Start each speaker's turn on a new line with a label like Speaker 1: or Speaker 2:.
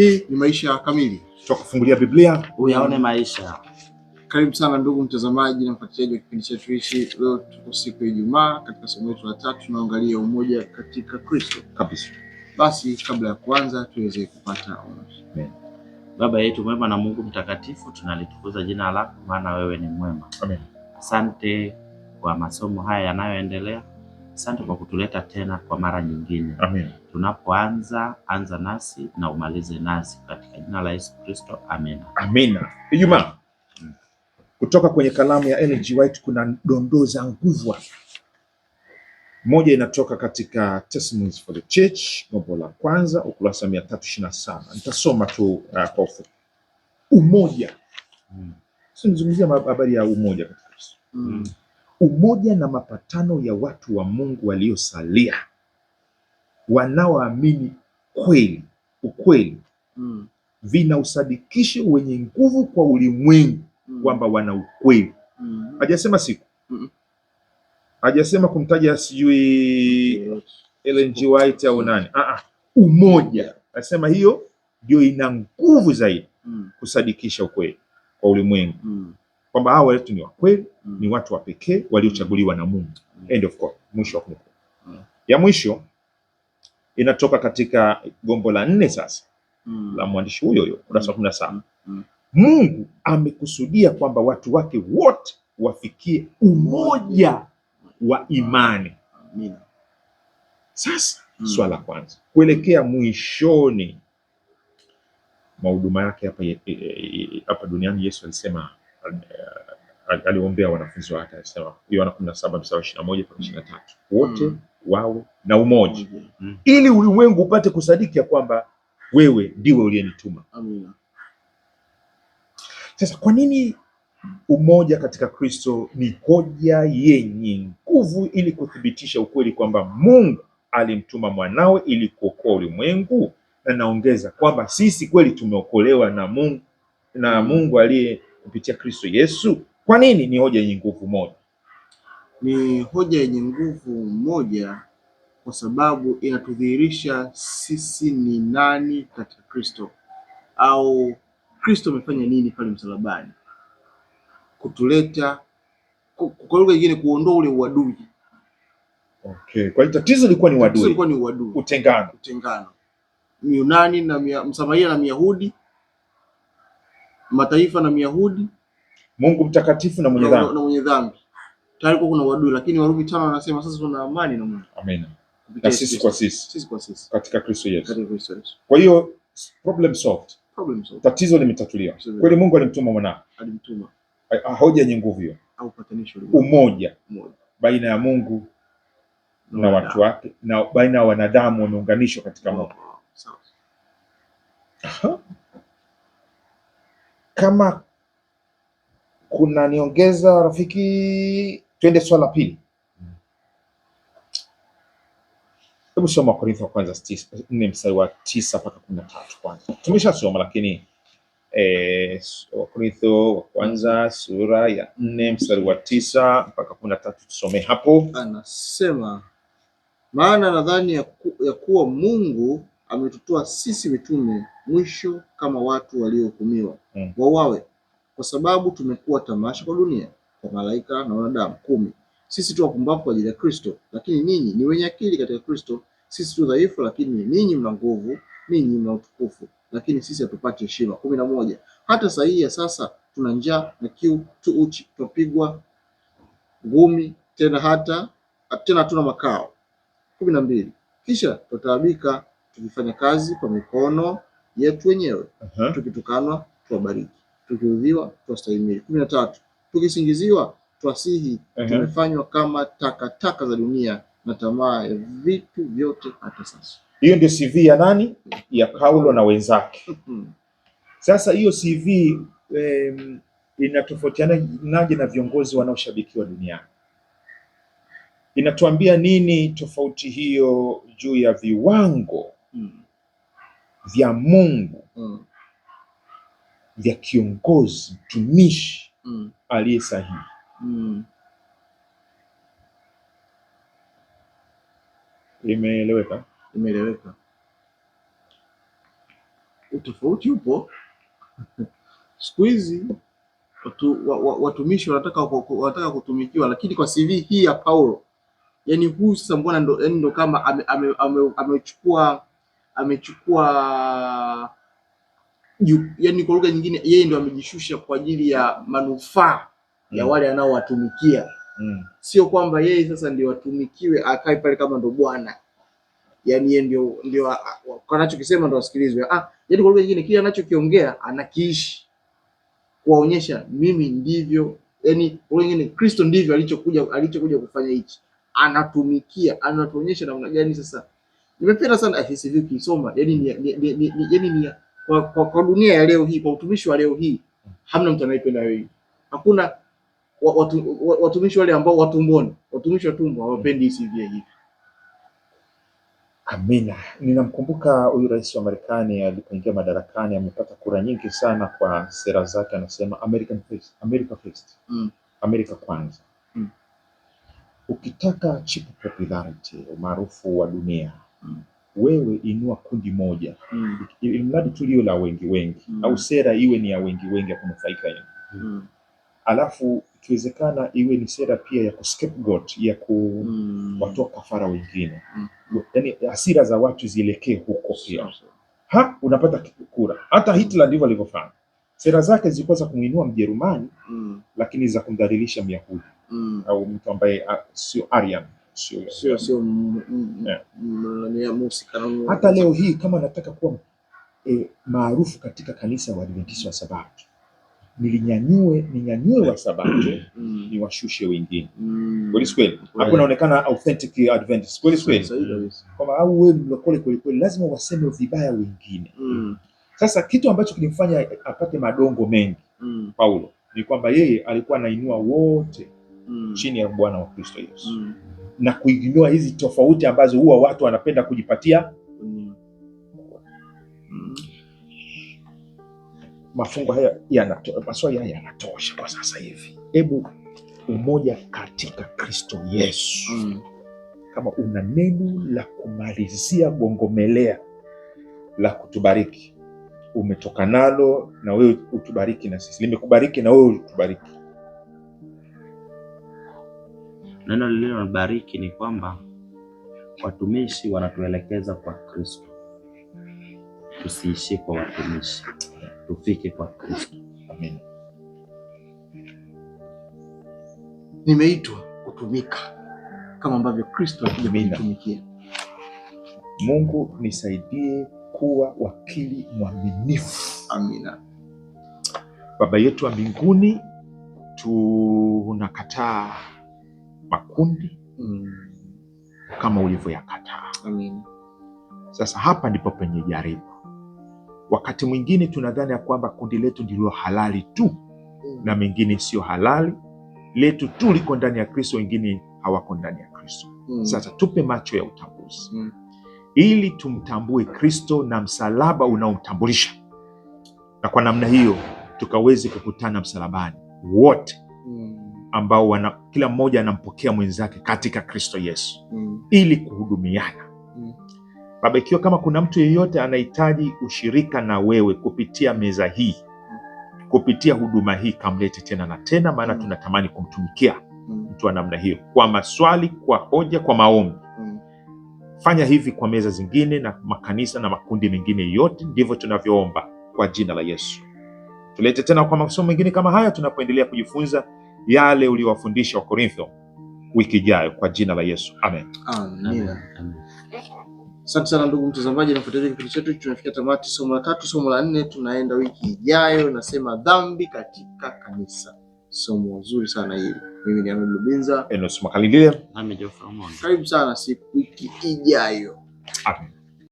Speaker 1: Hii ni Maisha Kamili,
Speaker 2: tutakufungulia Biblia
Speaker 3: uyaone maisha.
Speaker 1: Karibu sana ndugu mtazamaji na mfuatiliaji wa kipindi chetu hichi. Leo tuko siku ya Ijumaa, katika somo letu la 3 tunaangalia umoja katika Kristo.
Speaker 2: kabisa.
Speaker 1: Basi kabla ya kuanza tuweze kupata ombi.
Speaker 2: Amen.
Speaker 3: Baba yetu mwema na Mungu mtakatifu, tunalitukuza jina lako maana wewe ni mwema.
Speaker 2: Amen.
Speaker 3: Asante kwa masomo haya yanayoendelea. Asante kwa kutuleta tena kwa mara nyingine.
Speaker 2: Amen.
Speaker 3: Tunapoanza, anza nasi na umalize nasi katika jina la Yesu Kristo. Amen.
Speaker 2: Amina. Ijumaa. Kutoka kwenye kalamu ya Ellen G. White kuna dondoo za nguvu. Moja inatoka katika Testimonies for the Church, gombo la kwanza, ukurasa 327. Nitasoma tu kwa ufupi. Umoja. Sasa nizungumzia habari ya umoja katika Kristo. Umoja na mapatano ya watu wa Mungu waliosalia, wanaoamini ukweli vina usadikisho wenye nguvu kwa ulimwengu kwamba wana ukweli. Hajasema siku. Hajasema kumtaja sijui Ellen G. White au nani. Umoja. Anasema hiyo ndio ina nguvu zaidi kusadikisha ukweli kwa ulimwengu kwamba hao watu ni wa kweli, ni watu wa pekee waliochaguliwa na Mungu. End of quote. Mwisho wa kunukuu. Ya mwisho inatoka katika gombo la 4 sasa la mwandishi huyo ukurasa 17. Mungu amekusudia kwamba watu wake wote wafikie umoja wa imani.
Speaker 1: Amina.
Speaker 2: Sasa swala kwanza, kuelekea mwishoni mwa huduma yake hapa duniani, Yesu alisema, aliombea wanafunzi wake, alisema Yohana 17:21-23, wote wawe na umoja ili ulimwengu upate kusadiki ya kwamba wewe ndiwe uliyenituma.
Speaker 1: Amina.
Speaker 2: Sasa kwa nini umoja katika Kristo ni hoja yenye nguvu ili kuthibitisha ukweli kwamba Mungu alimtuma mwanawe ili kuokoa ulimwengu? Na naongeza kwamba sisi kweli tumeokolewa na Mungu aliye kupitia Kristo Yesu. Kwa nini ni hoja yenye nguvu moja?
Speaker 1: Ni hoja yenye nguvu moja kwa sababu inatudhihirisha sisi ni nani katika Kristo, au Kristo amefanya nini pale msalabani kutuleta, kwa lugha nyingine, kuondoa ule uadui.
Speaker 2: Okay. Kwa hiyo tatizo lilikuwa ni uadui.
Speaker 1: Tatizo lilikuwa ni uadui. Utengano. Myunani na Msamaria na Myahudi, mataifa na Myahudi,
Speaker 2: Mungu mtakatifu na mwenye dhambi.
Speaker 1: Tayari kuna uadui, lakini Warumi 5 anasema sasa tuna amani na Mungu.
Speaker 2: Amen. Na sisi kwa sisi katika Kristo Yesu. Kwa hiyo problem solved. Tatizo limetatuliwa. Kweli Mungu alimtuma mwanae. Hoja yenye nguvu hiyo. Umoja baina ya Mungu na watu wake, na baina ya wanadamu wameunganishwa katika Mungu. Kama kuna niongeza rafiki, twende swala pili. Hebu soma Korintho wa kwanza 4:9-13 kwanza. Tumeshasoma lakini Korintho wa kwanza sura ya 4:9-13 tusome hapo.
Speaker 1: Anasema, maana nadhani ya kuwa Mungu ametutoa sisi mitume mwisho kama watu waliohukumiwa wauawe, kwa sababu tumekuwa tamasha kwa dunia, kwa malaika na wanadamu. 10. Sisi tu wapumbavu kwa ajili ya Kristo, lakini ninyi ni wenye akili katika Kristo. Sisi tu dhaifu, lakini ninyi mna nguvu. Ninyi mna utukufu, lakini sisi hatupati heshima. 11. Hata saa hii ya sasa tuna njaa na kiu, tu uchi, tupigwa ngumi, tena hatuna makao. 12. Kisha tutaabika tukifanya kazi kwa mikono yetu wenyewe. Tukitukanwa tuwabariki, tukiudhiwa tuwastahimili. 13. Tukisingiziwa twasihi, tumefanywa kama takataka za dunia na tamaa ya vitu vyote hata sasa.
Speaker 2: Hiyo ndio CV ya nani? Ya Paulo na wenzake. Sasa hiyo CV inatofautiana naje na viongozi wanaoshabikiwa duniani? Inatuambia nini tofauti hiyo juu ya viwango vya Mungu vya kiongozi mtumishi aliye sahihi? Imeeleweka?
Speaker 1: Imeeleweka. utofauti upo. Siku hizi watumishi wanataka kutumikiwa, lakini kwa CV hii ya Paulo, yani huyu sasa mbona ndo kama amechukua yani kwa lugha nyingine yeye ndo amejishusha kwa ajili ya manufaa ya wale anaowatumikia. Sio kwamba yeye sasa ndio watumikiwe akae pale kama ndo bwana. Yani yeye ndio anachokisema ndo asikilizwe. Yani kwa lugha nyingine kile anachokiongea anakiishi. Kuwaonyesha mimi ndivyo, yani kwa lugha nyingine Kristo ndivyo alichokuja kufanya hichi. Anatumikia, anatuonyesha namna gani sasa. Nimependa sana CV ukisoma, yani kwa dunia ya leo hii, kwa utumishi wa leo hii, hamna mtu anayependa wewe. Hakuna watumishi wale ambao watumishi wa tumbo hawapendi CV hii.
Speaker 2: Amina. Ninamkumbuka huyu rais wa Marekani alipoingia madarakani, amepata kura nyingi sana kwa sera zake, anasema America first. America kwanza. Ukitaka cheap popularity, maarufu wa dunia, wewe inua kundi moja. Mradi tu liwe la wengi au sera iwe ni ya wengi ya kunufaika yeye. Alafu ikiwezekana iwe ni sera pia ya scapegoat, ya kuwatoa kafara wengine. Yani hasira za watu zielekee huko pia. Unapata kura. Hata Hitler ndivyo alivyofanya. Sera zake zilikuwa za kumuinua Mjerumani, lakini za kumdhalilisha Myahudi au mtu ambaye sio Aryan, sio hata leo hii kama nataka kuwa maarufu katika kanisa wa Adventista wa Sabato, ninyanyue wa Sabato, niwashushe wengine. Kweli hapo inaonekana authentic Adventist. Kweli kama au wewe mlokole kweli lazima waseme vibaya wengine. Sasa kitu ambacho kilimfanya apate madongo mengi Paulo ni kwamba yeye alikuwa anainua wote chini ya Bwana wa Kristo Yesu, na kuignore hizi tofauti ambazo huwa watu wanapenda kujipatia. Mafungo haya maswali haya yanatosha kwa sasa hivi. Hebu umoja katika Kristo Yesu. Kama una neno la kumalizia gongomelea la kutubariki, umetoka nalo, na wewe utubariki na sisi. Limekubariki na wewe utubariki.
Speaker 3: Neno lililonibariki ni kwamba watumishi wanatuelekeza kwa Kristo. Tusiishie kwa watumishi, tufike kwa Kristo.
Speaker 2: Amen.
Speaker 1: Nimeitwa kutumika kama ambavyo Kristo alitumikia.
Speaker 2: Mungu nisaidie kuwa wakili mwaminifu.
Speaker 1: Amina.
Speaker 2: Baba yetu wa mbinguni, tunakataa makundi kama ulivyoyakataa.
Speaker 1: Amina.
Speaker 2: Sasa hapa ndipo penye jaribu. Wakati mwingine tunadhani ya kwamba kundi letu ndilo halali tu na mengine sio halali. Letu tu liko ndani ya Kristo, wengine hawako ndani ya Kristo. Sasa tupe macho ya utambuzi ili tumtambue Kristo na msalaba unaomtambulisha, na kwa namna hiyo tukaweze kukutana msalabani wote ambao kila mmoja anampokea mwenzake katika Kristo Yesu ili kuhudumiana. Baba, ikiwa kama kuna mtu yeyote anahitaji ushirika na wewe kupitia meza hii, kupitia huduma hii, kamlete tena na tena, maana tunatamani kumtumikia mtu wa namna hiyo, kwa maswali, kwa hoja, kwa maombi. Fanya hivi kwa meza zingine na makanisa na makundi mengine yote. Ndivyo tunavyoomba kwa jina la Yesu. Tulete tena kwa masomo mengine kama haya tunapoendelea kujifunza yale uliowafundisha wa Korintho wiki ijayo kwa jina la Yesu. Amen.
Speaker 1: Amen. Asante sana ndugu mtazamaji na mfuatiliaji kipindi chetu. Tunafikia tamati somo la 3. Somo la 4 tunaenda wiki ijayo, nasema dhambi katika kanisa. Somo zuri sana hili. Mimi ni Arnold Lubinza.
Speaker 2: Enos Makalindile.
Speaker 3: Nami Geoffrey Omondi.
Speaker 1: Karibu sana siku wiki ijayo.
Speaker 2: Amen.